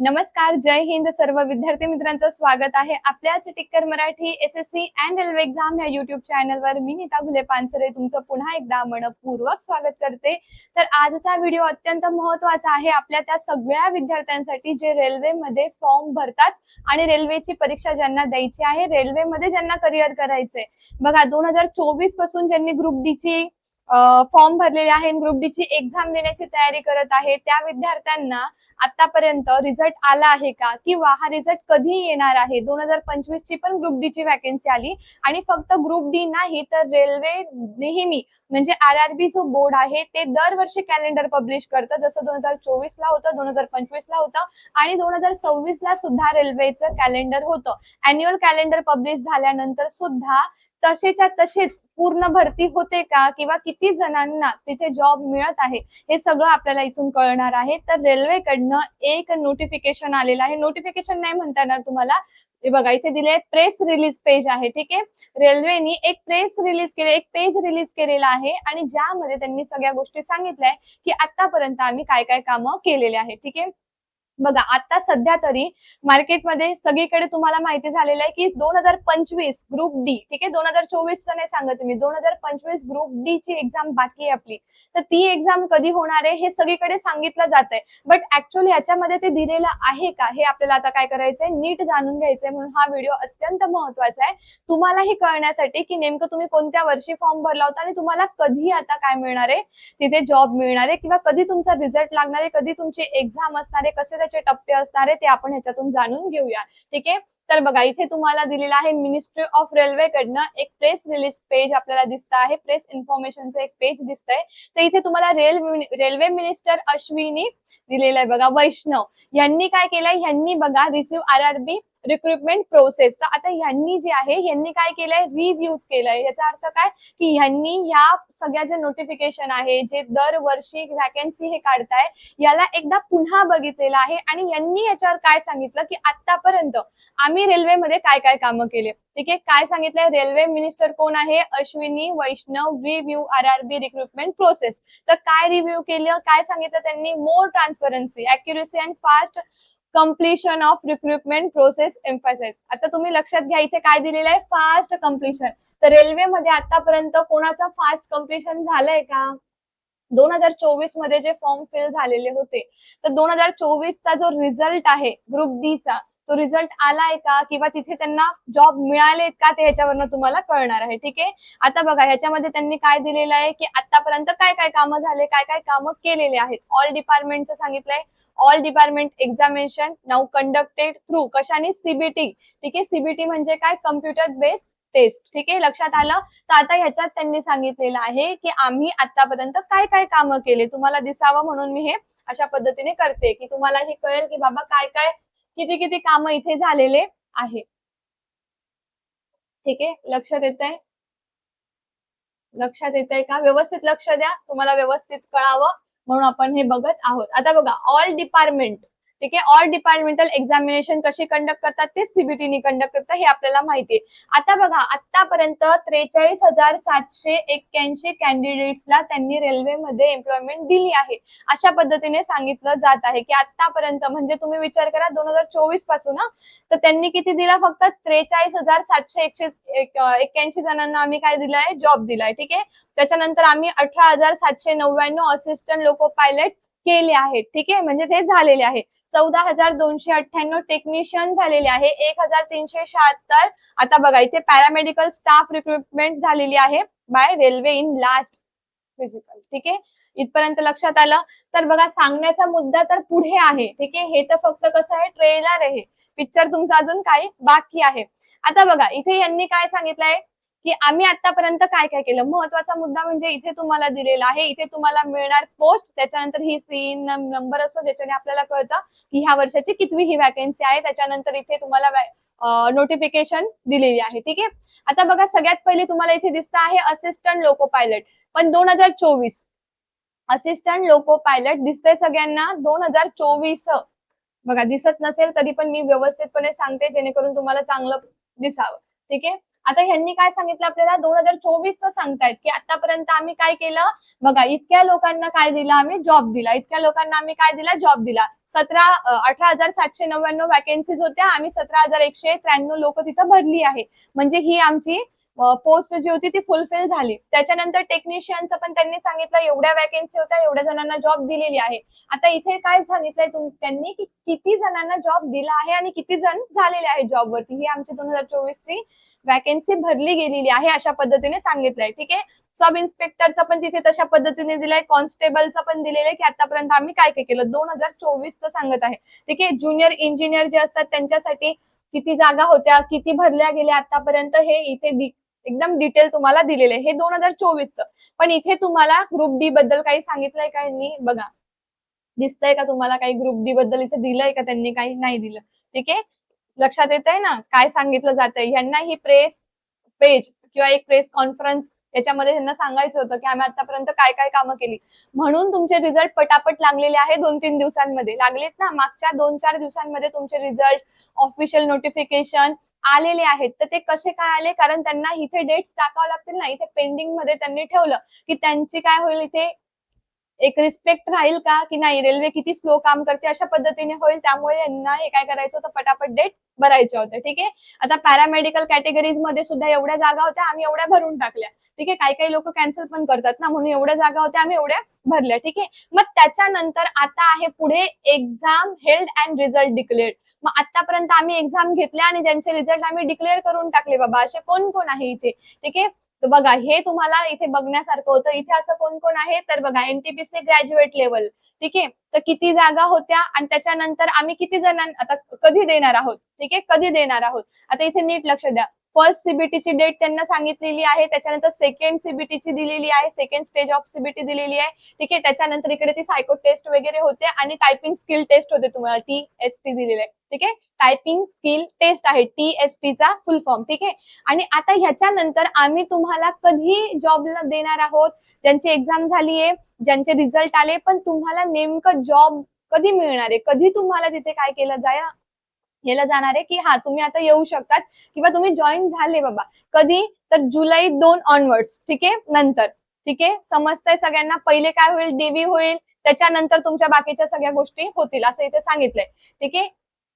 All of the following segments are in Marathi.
नमस्कार, जय हिंद. सर्व विद्यार्थी मित्रांचं स्वागत आहे आपल्याच Tikkar Marathi SSC and railway exam या युट्यूब चॅनलवर. मी नीता घुले पानसरे तुमचं पुन्हा एकदा मनपूर्वक स्वागत करते. तर आजचा व्हिडिओ अत्यंत महत्त्वाचा आहे आपल्या त्या सगळ्या विद्यार्थ्यांसाठी जे रेल्वेमध्ये फॉर्म भरतात आणि रेल्वेची परीक्षा ज्यांना द्यायची आहे, रेल्वेमध्ये ज्यांना करिअर करायचंय. बघा 2024 पासून ज्यांनी ग्रुप डी ची फॉर्म भरलेले आहे, ग्रुप डी ची एक्झाम देण्याची तयारी करत आहे, त्या विद्यार्थ्यांना आतापर्यंत रिझल्ट आला आहे का, किंवा हा रिझल्ट कधी येणार आहे. 2025 ची पण ग्रुप डी ची वॅकन्सी आली आणि फक्त ग्रुप डी नाही तर रेल्वे नेहमी म्हणजे आरआरबी जो बोर्ड आहे ते दरवर्षी कॅलेंडर पब्लिश करतं. जसं 2024 ला होतं, 2025 ला होतं आणि 2026 ला सुद्धा रेल्वेचं कॅलेंडर होतं. अॅन्युअल कॅलेंडर पब्लिश झाल्यानंतर सुद्धा तसेच्या तसेच पूर्ण भरती होते का, किंवा किती जणांना तिथे जॉब मिळत आहे, हे सगळं आपल्याला इथून कळणार आहे. तर रेल्वेकडनं एक नोटिफिकेशन आलेलं आहे. नोटिफिकेशन नाही म्हणता येणार तुम्हाला, हे बघा इथे दिले प्रेस रिलीज पेज आहे. ठीक आहे, रेल्वेनी एक प्रेस रिलीज केले, एक पेज रिलीज केलेला आहे आणि ज्यामध्ये त्यांनी सगळ्या गोष्टी सांगितल्या की आतापर्यंत आम्ही काय काय कामं केलेले आहे. ठीक आहे, बघा आता सध्या तरी मार्केटमध्ये सगळीकडे तुम्हाला माहिती झालेलं आहे की 2025 ग्रुप डी, ठीक आहे, 2024 नाही सांगत मी, 2025 ग्रुप डी ची एक्झाम बाकी आहे आपली. तर ती एक्झाम कधी होणार आहे हे सगळीकडे सांगितलं जात आहे, बट ऍक्च्युअली याच्यामध्ये ते दिलेलं आहे का हे आपल्याला आता काय करायचंय, नीट जाणून घ्यायचंय. म्हणून हा व्हिडिओ अत्यंत महत्वाचा आहे तुम्हालाही कळण्यासाठी की नेमकं तुम्ही कोणत्या वर्षी फॉर्म भरला होता आणि तुम्हाला कधी आता काय मिळणार आहे, तिथे जॉब मिळणार आहे, किंवा कधी तुमचा रिझल्ट लागणार आहे, कधी तुमची एक्झाम असणार आहे, कसे टप्पे असणार आहे ते आपण ह्याच्यातून जाणून घेऊया. ठीक आहे, तर बघा इथे तुम्हाला दिलेला आहे मिनिस्ट्री ऑफ रेल्वे कडनं एक प्रेस रिलीज पेज आपल्याला दिसत आहे, प्रेस इन्फॉर्मेशनचं एक पेज दिसतंय. तर इथे तुम्हाला रेल्वे मिनिस्टर अश्विनी दिलेलं आहे. बघा वैष्णव यांनी काय केलंय, यांनी बघा रिसिव्ह आरआरबी रिक्रुटमेंट प्रोसेस. तर आता यांनी जे आहे यांनी काय केलंय, रिव्ह्यूज केलंय. याचा अर्थ काय की यांनी ह्या सगळ्या जे नोटिफिकेशन आहे, जे दरवर्षी वॅकन्सी हे काढताय, याला एकदा पुन्हा बघितलेलं आहे आणि यांनी याच्यावर काय सांगितलं की आतापर्यंत आम्ही रेल्वेमध्ये काय काय कामं केले. ठीक आहे, काय सांगितलंय, रेल्वे मिनिस्टर कोण आहे, Ashwini Vaishnaw. Review RRB recruitment process. तर काय रिव्ह्यू केलं, काय सांगितलं त्यांनी, more transparency, accuracy and fast completion of recruitment process emphasise. आता तुम्ही लक्षात घ्या इथे काय दिलेलं आहे, फास्ट कम्प्लिशन. तर रेल्वेमध्ये आतापर्यंत कोणाचा फास्ट कम्प्लिशन झालंय का, 2024 मध्ये जे फॉर्म फिल झालेले होते, तर 2024 चा जो रिझल्ट आहे ग्रुप डी चा, तो रिझल्ट आलाय का, किंवा तिथे त्यांना जॉब मिळालेत का, ते ह्याच्यावरनं तुम्हाला कळणार आहे. ठीक आहे, आता बघा ह्याच्यामध्ये त्यांनी काय दिलेलं आहे की आतापर्यंत काय काय कामं झाले, काय काय कामं केलेले आहेत. ऑल डिपार्टमेंटचं सांगितलंय. All department examination now conducted through कशाने, सीबीटी. ठीक आहे, सीबीटी म्हणजे काय, कम्प्युटर बेस्ड टेस्ट. ठीक आहे, लक्षात आलं. तर आता ह्याच्यात त्यांनी सांगितलेलं आहे की आम्ही आतापर्यंत काय काय कामं केले, तुम्हाला दिसावं म्हणून मी हे अशा पद्धतीने करते की तुम्हाला हे कळेल की बाबा काय काय किती किती कामं इथे झालेले आहे. ठीक आहे, लक्षात येतंय, लक्षात येतंय का, व्यवस्थित लक्ष द्या, तुम्हाला व्यवस्थित कळावं म्हणून आपण हे बघत आहोत. आता बघा ऑल डिपार्टमेंट. ठीक आहे, ऑल डिपार्टमेंटल एक्झामिनेशन कशी कंडक्ट करतात, ते सीबीटीने कंडक्ट करतात, हे आपल्याला माहिती आहे. आता बघा आतापर्यंत 43,781 कॅन्डिडेट्सला त्यांनी रेल्वेमध्ये एम्प्लॉयमेंट दिली आहे, अशा पद्धतीने सांगितलं जात आहे की आतापर्यंत. म्हणजे तुम्ही विचार करा 2024 पासून, तर त्यांनी किती दिला, फक्त 43,781 जणांना आम्ही काय दिलंय, जॉब दिलाय. ठीक आहे, त्याच्यानंतर आम्ही 18,799 असिस्टंट लोको पायलट केले आहेत. ठीक आहे, म्हणजे ते झालेले आहे. 14,298 टेक्निशियन झालेले आहे, 1,376. आता बघा इथे पॅरामेडिकल स्टाफ रिक्रुटमेंट झालेली आहे by railway in last physical. ठीक आहे, इथपर्यंत लक्षात आलं. तर बघा सांगण्याचा मुद्दा तर पुढे आहे. ठीक आहे, हे तर फक्त कसं आहे, ट्रेलर आहे, पिक्चर तुमचा अजून काही बाकी आहे. आता बघा इथे यांनी काय सांगितलंय की आम्ही आतापर्यंत काय काय केलं. महत्वाचा मुद्दा म्हणजे इथे तुम्हाला दिलेला आहे, इथे तुम्हाला मिळणार पोस्ट, त्याच्यानंतर ही सीन नंबर असतो ज्याच्याने आपल्याला कळतं की ह्या वर्षाची कितवी ही वॅकन्सी आहे. त्याच्यानंतर इथे तुम्हाला नोटिफिकेशन दिलेली आहे. ठीक आहे, आता बघा सगळ्यात पहिले तुम्हाला इथे दिसत आहे असिस्टंट लोको पायलट, पण 2024 असिस्टंट लोको पायलट दिसतंय सगळ्यांना 2024. बघा दिसत नसेल तरी पण मी व्यवस्थितपणे सांगते जेणेकरून तुम्हाला चांगलं दिसावं. ठीक आहे, आता ह्यांनी काय सांगितलं आपल्याला, 2024 सांगतायत की आतापर्यंत आम्ही काय केलं. बघा इतक्या लोकांना काय दिला, आम्ही जॉब दिला, इतक्या लोकांना आम्ही काय दिला, जॉब दिला. 18,799 वॅकन्सीज होत्या. आम्ही 17,193 लोक तिथं भरली आहे. म्हणजे ही आमची पोस्ट जी होती ती फुलफिल झाली. त्याच्यानंतर टेक्निशियनचं पण त्यांनी सांगितलं एवढ्या वॅकन्सी होत्या, एवढ्या जणांना जॉब दिलेली आहे. आता इथे काय सांगितलंय त्यांनी की किती जणांना जॉब दिला आहे आणि किती जण झालेले आहे जॉबवरती. ही आमची 2024 ची वॅकन्सी भरली गेलेली आहे अशा पद्धतीने सांगितलंय. ठीक आहे. सब इन्स्पेक्टरचं पण तिथे तशा पद्धतीने दिलंय, कॉन्स्टेबलचं पण दिलेलं आहे की आतापर्यंत आम्ही काय काय केलं. 2024चं सांगत आहे. ठीक आहे. ज्युनियर इंजिनियर जे असतात त्यांच्यासाठी किती जागा होत्या, किती भरल्या गेल्या आतापर्यंत, हे इथे एकदम डिटेल तुम्हाला दिलेलं आहे. हे 2024चं. पण इथे तुम्हाला ग्रुप डी बद्दल काही सांगितलंय का यांनी? बघा, दिसतंय का तुम्हाला काही ग्रुप डी बद्दल इथे दिलंय का त्यांनी? काही नाही दिलं. ठीक आहे. लक्षात येत आहे ना काय सांगितलं जातंय. यांना ही प्रेस पेज किंवा एक प्रेस कॉन्फरन्स याच्यामध्ये त्यांना सांगायचं होतं की आम्ही आतापर्यंत काय काय कामं केली, म्हणून तुमचे रिझल्ट पटापट लागलेले आहे. 2-3 दिवसांमध्ये लागलेत ना. मागच्या 2-4 दिवसांमध्ये तुमचे रिझल्ट ऑफिशियल नोटिफिकेशन आलेले आहेत. तर ते कसे काय आले? कारण त्यांना इथे डेट्स टाकावं लागतील ना. इथे पेंडिंग मध्ये त्यांनी ठेवलं की त्यांची काय होईल, इथे एक रिस्पेक्ट राहील का की नाही, रेल्वे किती स्लो काम करते अशा पद्धतीने होईल. त्यामुळे यांना हे काय करायचं होतं, पटापट डेट भरायच्या होत्या. ठीक आहे. आता पॅरामेडिकल कॅटेगरीज मध्ये सुद्धा एवढ्या जागा होत्या, आम्ही एवढ्या भरून टाकल्या. ठीक आहे. काही काही लोक कॅन्सल पण करतात ना, म्हणून एवढ्या जागा होत्या, आम्ही एवढ्या भरल्या. ठीक आहे. मग त्याच्यानंतर आता आहे पुढे exam held and result declared. मग आतापर्यंत आम्ही एक्झाम घेतल्या आणि ज्यांचे रिझल्ट आम्ही डिक्लेअर करून टाकले बाबा, असे कोण कोण आहे इथे? ठीक आहे. तर बघा, हे तुम्हाला इथे बघण्यासारखं होतं. इथे असं कोण कोण आहे तर बघा, एनटीपीसी ग्रॅज्युएट लेवल. ठीक आहे. तर किती जागा होत्या आणि त्याच्यानंतर आम्ही किती जणांना आता कधी देणार आहोत. ठीक आहे. कधी देणार आहोत. आता इथे नीट लक्ष द्या. फर्स्ट सीबीटीची डेट त्यांना सांगितलेली आहे. त्याच्यानंतर सेकंड सीबीटीची दिलेली आहे. सेकंड स्टेज ऑफ सीबीटी दिलेली आहे. ठीक आहे. त्याच्यानंतर इकडे ती सायको टेस्ट वगैरे होते आणि टायपिंग स्किल टेस्ट होते. तुम्हाला टीएसटी दिलेलं आहे. ठीक आहे. टायपिंग स्किल टेस्ट आहे टीएसटीचा फुल फॉर्म. ठीक आहे. आणि आता ह्याच्यानंतर आम्ही तुम्हाला कधी जॉबला देणार आहोत, ज्यांची एक्झाम झालीये, ज्यांचे रिझल्ट आले, पण तुम्हाला नेमकं जॉब कधी मिळणार आहे, कधी तुम्हाला तिथे काय केलं जाणार आहे की हा तुम्ही आता येऊ शकतात किंवा तुम्ही जॉईन झाले बाबा. कधी तर जुलै 2 ऑनवर्ड्स. ठीक आहे. नंतर. ठीक आहे. समजतंय सगळ्यांना? पहिले काय होईल, डीव्ही होईल, त्याच्यानंतर तुमच्या बाकीच्या सगळ्या गोष्टी होतील असं इथे सांगितलंय. ठीक आहे.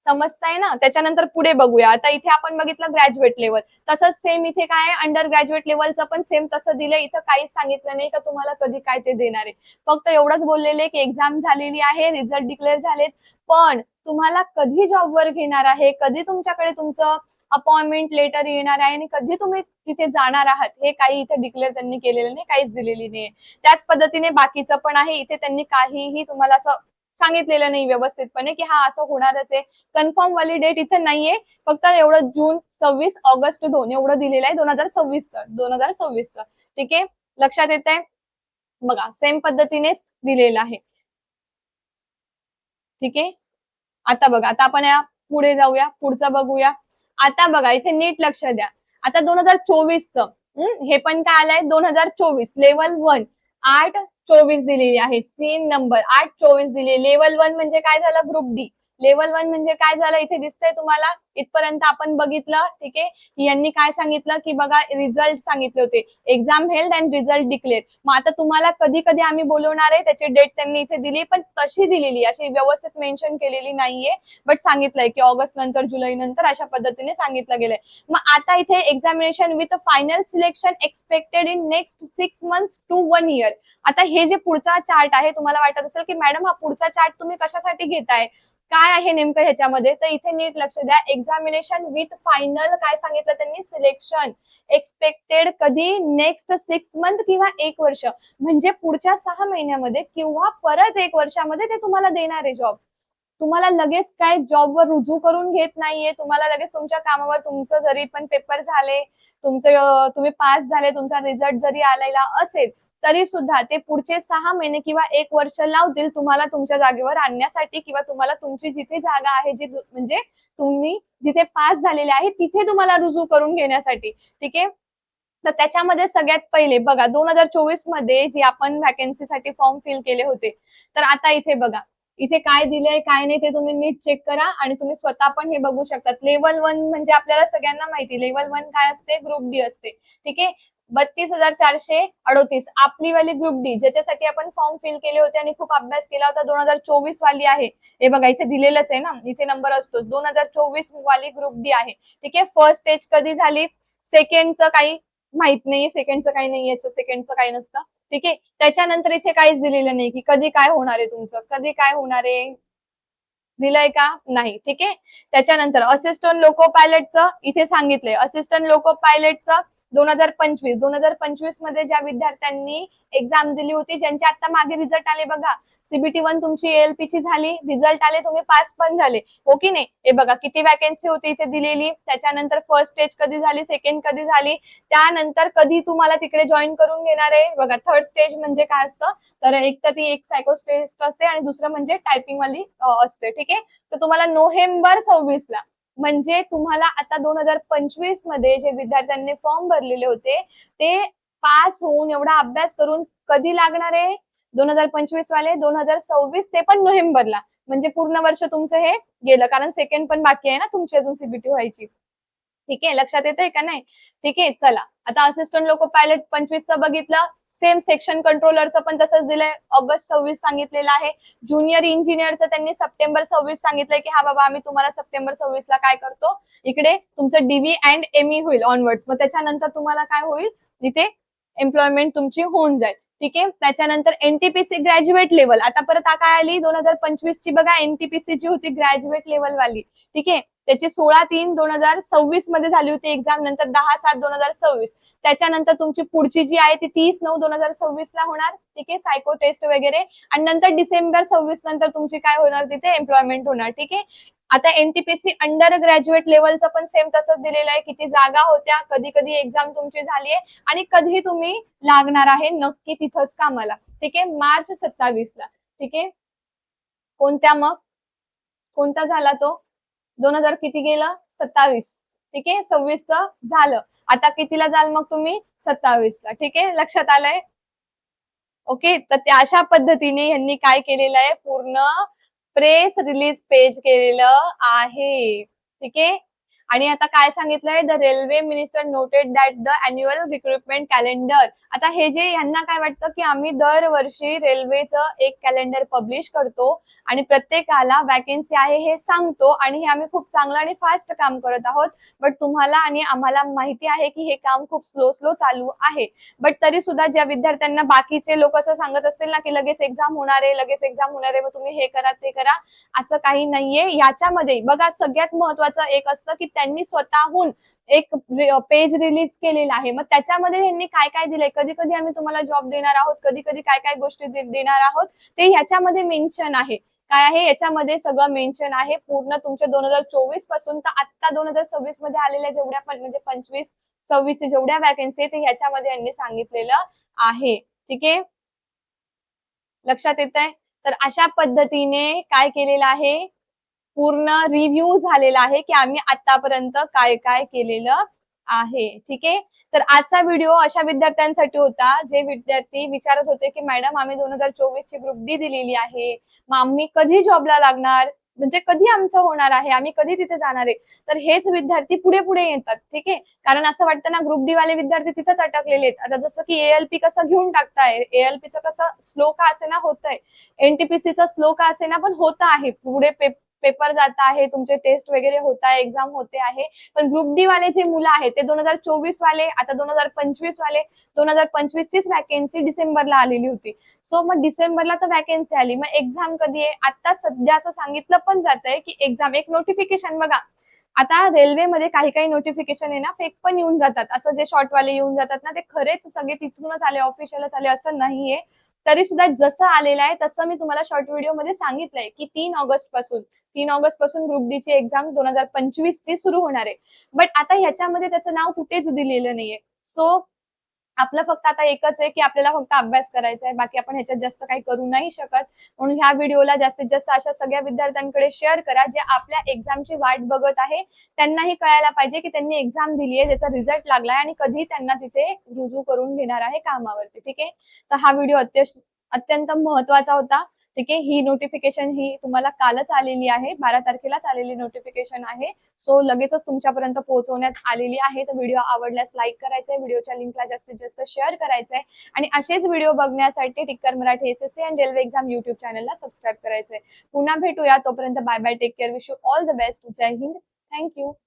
समजताय ना? त्याच्यानंतर पुढे बघूया. आता इथे आपण बघितलं ग्रॅज्युएट लेवल, तसंच सेम इथे काय आहे, अंडर ग्रॅज्युएट लेवलचं पण सेम तसं दिलंय. इथं काहीच सांगितलं नाही का तुम्हाला कधी काय ते देणार आहे. फक्त एवढंच बोललेले की एक्झाम झालेली आहे, रिझल्ट डिक्लेअर झालेत, पण तुम्हाला कधी जॉबवर घेणार आहे, कधी तुमच्याकडे तुमचं अपॉइंटमेंट लेटर येणार आहे आणि कधी तुम्ही तिथे जाणार आहात, हे काही इथे डिक्लेअर त्यांनी केलेलं नाही, काहीच दिलेली नाही. त्याच पद्धतीने बाकीचं पण आहे. इथे त्यांनी काहीही तुम्हाला असं सांगितलेलं नाही व्यवस्थितपणे की हा असं होणारच आहे. कन्फर्म वाली डेट इथे नाहीये. फक्त एवढं जून 26 ऑगस्ट 2 एवढं दिलेलं आहे 2026चं. ठीक आहे. लक्षात येत आहे? बघा, सेम पद्धतीनेच दिलेलं आहे. ठीक आहे. आता बघा, आता आपण या पुढे जाऊया, पुढचं बघूया. आता बघा, इथे नीट लक्ष द्या. आता 2024चं हे पण काय आलंय, 2024 लेवल 1 8-24 दिलेली आहे. सीन नंबर 8-24 दिली. लेवल 1 म्हणजे काय झालं, ग्रुप डी. लेवल 1 म्हणजे काय झालं, इथे दिसतंय तुम्हाला. इथपर्यंत आपण बघितलं. ठीक आहे. यांनी काय सांगितलं की बघा, रिझल्ट सांगितले होते, exam held and result declare. मग आता तुम्हाला कधी कधी आम्ही बोलवणार आहे त्याची डेट त्यांनी इथे दिली, पण तशी दिलेली, अशी व्यवस्थित मेन्शन केलेली नाहीये. बट सांगितलंय की ऑगस्ट नंतर, जुलै नंतर अशा पद्धतीने सांगितलं गेलंय. मग आता इथे examination with final selection expected in next 6 months to 1 year. आता हे जे पुढचा चार्ट आहे, तुम्हाला वाटत असेल की मॅडम हा पुढचा चार्ट तुम्ही कशासाठी घेताय, काय आहे नेमकं ह्याच्यामध्ये, तर इथे नीट लक्ष द्या. एक्झामिनेशन विथ फायनल काय सांगितलं त्यांनी, सिलेक्शन एक्सपेक्टेड कधी, नेक्स्ट 6 months किंवा 1 वर्ष, म्हणजे पुढच्या 6 महिन्यामध्ये किंवा परत 1 वर्षामध्ये ते तुम्हाला देणार आहे जॉब. तुम्हाला लगेच काय जॉबवर रुजू करून घेत नाहीये. तुम्हाला लगेच तुमच्या कामावर, तुमचं जरी पण पेपर झाले, तुम्ही पास झाले, तुमचा रिझल्ट जरी आलेला असेल तरी सुद्धा ते पुढचे 6 महिने किंवा 1 वर्ष लावतील तुम्हाला तुमच्या जागेवर आणण्यासाठी, किंवा तुम्हाला तुमची जिथे जागा आहे, जी म्हणजे तुम्ही जिथे पास झालेले आहे तिथे तुम्हाला रुजू करून घेण्यासाठी. ठीक आहे. तर त्याच्यामध्ये सगळ्यात पहिले बघा, 2024 मध्ये जी आपण व्हॅकन्सीसाठी फॉर्म फिल केले होते, तर आता इथे बघा, इथे काय दिलंय काय नाही ते तुम्ही नीट चेक करा आणि तुम्ही स्वतः पण हे बघू शकतात. लेवल 1 म्हणजे आपल्याला सगळ्यांना माहिती, लेवल 1 काय असते, ग्रुप डी असते. ठीक आहे. 32,438. आपली वाली ग्रुप डी ज्याच्यासाठी आपण फॉर्म फिल केले होते आणि खूप अभ्यास केला होता 2024 वाली आहे. हे बघा इथे दिलेलंच आहे ना, इथे नंबर असतो 2024 वाली ग्रुप डी आहे. ठीक आहे. फर्स्ट स्टेज कधी झाली, सेकंडचं काही माहित नाही, सेकंडचं काही नाही, याचं सेकंडचं काही नसतं. ठीक आहे. त्याच्यानंतर इथे काहीच दिलेलं नाही की कधी काय होणार आहे तुमचं, कधी काय होणार आहे दिलंय का नाही. ठीक आहे. त्याच्यानंतर असिस्टंट लोको पायलटचं इथे सांगितलंय. असिस्टंट लोको पायलटचं 2025 मध्ये ज्या विद्यार्थ्यांनी एक्झाम दिली होती, ज्यांचे आता मागे रिझल्ट आले बघा, सीबीटी 1 तुमची एएलपी ची झाली, रिझल्ट आले, तुम्ही पास पण झाले, हो की नाही. हे बघा किती वॅकन्सी होती इथे दिलेली. त्याच्यानंतर फर्स्ट स्टेज कधी झाली, सेकंड कधी झाली, त्यानंतर कधी तुम्हाला तिकडे जॉईन करून घेणार आहे बघा. थर्ड स्टेज म्हणजे काय असतं, तर एक तर ती एक सायकोस्टेस्ट असते आणि दुसरं म्हणजे टायपिंग वाली असते. ठीक आहे. तर तुम्हाला नोव्हेंबर 26 ला, म्हणजे तुम्हाला आता 2025 मध्ये जे विद्यार्थ्यांनी फॉर्म भरलेले होते ते पास होऊन एवढा अभ्यास करून कधी लागणार आहे, 2025 वाले 2026, ते पण नोव्हेंबरला. म्हणजे पूर्ण वर्ष तुमचं हे गेलं, कारण सेकंड पण बाकी आहे ना तुमची अजून सीबीटी व्हायची. ठीक आहे. लक्षात येतंय का नाही. ठीक आहे. चला आता असिस्टंट लोको पायलट 25चं बघितलं. सेम सेक्शन कंट्रोलरचं पण तसंच दिलंय, ऑगस्ट 26 सांगितलेलं आहे. ज्युनियर इंजिनियरचं त्यांनी सप्टेंबर 26 सांगितलंय की हा बाबा आम्ही तुम्हाला सप्टेंबर 26 ला काय करतो, इकडे तुमचं डीव्ही अँड एमई होईल ऑनवर्ड्स. मग त्याच्यानंतर तुम्हाला काय होईल, इथे एम्प्लॉयमेंट तुमची होऊन जाईल. ठीक आहे. त्याच्यानंतर एनटीपीसी ग्रॅज्युएट लेवल, आता परत काय आली 2025 ची बघा, एनटीपीसी ची होती ग्रॅज्युएट लेवल वाली. ठीक आहे. त्याची 16/3/2026 मध्ये झाली होती एक्झाम, नंतर 10/7/2026. त्याच्यानंतर तुमची पुढची जी आहे ती 30/9/2026 ला होणार. ठीक आहे. सायको टेस्ट वगैरे, आणि नंतर डिसेंबर 26 नंतर तुमची काय होणार, तिथे एम्प्लॉयमेंट होणार. ठीक आहे. आता एनटीपीसी अंडर ग्रॅज्युएट लेवलचं पण सेम तसंच दिलेलं आहे, किती जागा होत्या, कधी कधी एक्झाम तुमची झाली आहे आणि कधी तुम्ही लागणार आहे नक्की तिथंच कामाला. ठीक आहे. मार्च 27 ला. ठीक आहे. कोणत्या मग, कोणता झाला तो, 2000 किती गेलं, 27. ठीक आहे. 26चं झालं, आता कितीला जाल मग तुम्ही, 27 ला. ठीक आहे. लक्षात आलंय. ओके. तर त्या अशा पद्धतीने यांनी काय केलेलं आहे, पूर्ण प्रेस रिलीज पेज केलेलं आहे. ठीक आहे. आणि आता काय सांगितलंय, the railway minister noted that the annual recruitment calendar. आता हे जे यांना काय वाटतं की आम्ही दरवर्षी रेल्वेचं एक कॅलेंडर पब्लिश करतो आणि प्रत्येकाला वॅकन्सी आहे हे सांगतो आणि हे आम्ही खूप चांगलं आणि फास्ट काम करत आहोत. बट तुम्हाला आणि आम्हाला माहिती आहे की हे काम खूप स्लो स्लो चालू आहे. बट तरी सुद्धा ज्या विद्यार्थ्यांना बाकीचे लोक असं सांगत असतील ना की लगेच एक्झाम होणार आहे, लगेच एक्झाम होणार आहे, मग तुम्ही हे करा ते करा, असं काही नाहीये. याच्यामध्ये बघा सगळ्यात महत्वाचं एक असतं की त्यांनी स्वतःहून एक पेज रिलीज केलेला आहे. मग त्याच्यामध्ये त्यांनी काय काय दिलंय, कधी कधी आम्ही तुम्हाला जॉब देणार आहोत, कधी कधी काय काय गोष्टी देणार आहोत, ते ह्याच्यामध्ये मेन्शन आहे. काय आहे याच्यामध्ये सगळं मेन्शन आहे. पूर्ण तुमच्या 2024 पासून तर आता 2026 मध्ये आलेल्या जेवढ्या पण म्हणजे 25-26 च्या जेवढ्या वॅकन्सी आहे ते ह्याच्यामध्ये यांनी सांगितलेलं आहे. ठीक आहे. लक्षात येत आहे. तर अशा पद्धतीने काय केलेलं आहे, पूर्ण रिव्ह्यू झालेला आहे की आम्ही आतापर्यंत काय काय केलेलं आहे. ठीक आहे. तर आजचा व्हिडिओ अशा विद्यार्थ्यांसाठी होता जे विद्यार्थी विचारत होते की मॅडम आम्ही 2024 ची ग्रुप डी दिलेली आहे, मग आम्ही कधी जॉबला लागणार, म्हणजे कधी आमचं होणार आहे, आम्ही कधी तिथे जाणार आहे. तर हेच विद्यार्थी पुढे पुढे येतात. ठीक आहे. कारण असं वाटतं ना ग्रुप डी वाले विद्यार्थी तिथंच अटकलेले आहेत. आता जसं की एएलपी कसं घेऊन टाकताय, एएलपीचं कसं स्लो का असेना होतंय, एनटीपीसीचं स्लो का असेना पण होत आहे, पुढे पेपर जात आहे, तुमचे टेस्ट वगैरे होत आहे, एक्झाम होते आहे. पण ग्रुप डी वाले जे मुलं आहेत ते 2024 वाले, आता 2025 वाले, 2025 चीच वॅकन्सी डिसेंबरला आलेली होती. सो मग डिसेंबरला तर वॅकन्सी आली, मग एक्झाम कधी आहे, आता सध्या असं सांगितलं पण जात आहे की एक्झाम, एक नोटिफिकेशन बघा, आता रेल्वेमध्ये काही काही नोटिफिकेशन आहे ना फेक पण येऊन जातात, असं जे शॉर्ट वाले येऊन जातात ना ते खरेच सगळे तिथूनच आले, ऑफिशियलच आले असं नाहीये. तरी सुद्धा जसं आलेलं आहे तसं मी तुम्हाला शॉर्ट व्हिडिओ मध्ये सांगितलंय की 3 ऑगस्ट पासून ग्रुप डी ची एक्झाम 2025 ची सुरू होणार आहे. बट आता ह्याच्यामध्ये त्याचं नाव कुठेच दिलेलं नाहीये. सो आपलं फक्त आता एकच आहे की आपल्याला फक्त अभ्यास करायचा आहे, बाकी आपण ह्याच्यात जास्त काही करू नाही शकत. म्हणून ह्या व्हिडिओला जास्तीत जास्त अशा सगळ्या विद्यार्थ्यांकडे शेअर करा जे आपल्या एक्झामची वाट बघत आहे. त्यांनाही कळायला पाहिजे की त्यांनी एक्झाम दिली आहे, त्याचा रिझल्ट लागलाय आणि कधी त्यांना तिथे रुजू करून घेणार आहे कामावरती. ठीक आहे. तर हा व्हिडिओ अत्यंत महत्वाचा होता. ठीक आहे, ही नोटिफिकेशन ही तुम्हाला कालच आलेली आहे, 12 तारखेलाच आलेली नोटिफिकेशन आहे. सो लगेचच तुमच्यापर्यंत पोहोचवण्यात आलेली आहे. तर व्हिडिओ आवडल्यास लाईक करायचंय, व्हिडिओच्या लिंकला जास्तीत जास्त शेअर करायचंय आणि असेच व्हिडिओ बघण्यासाठी Tikkar Marathi SSC and railway exam YouTube चॅनलला सबस्क्राईब करायचंय. पुन्हा भेटूया, तोपर्यंत bye bye, take care, wish you all the best. जय हिंद, थँक्यू.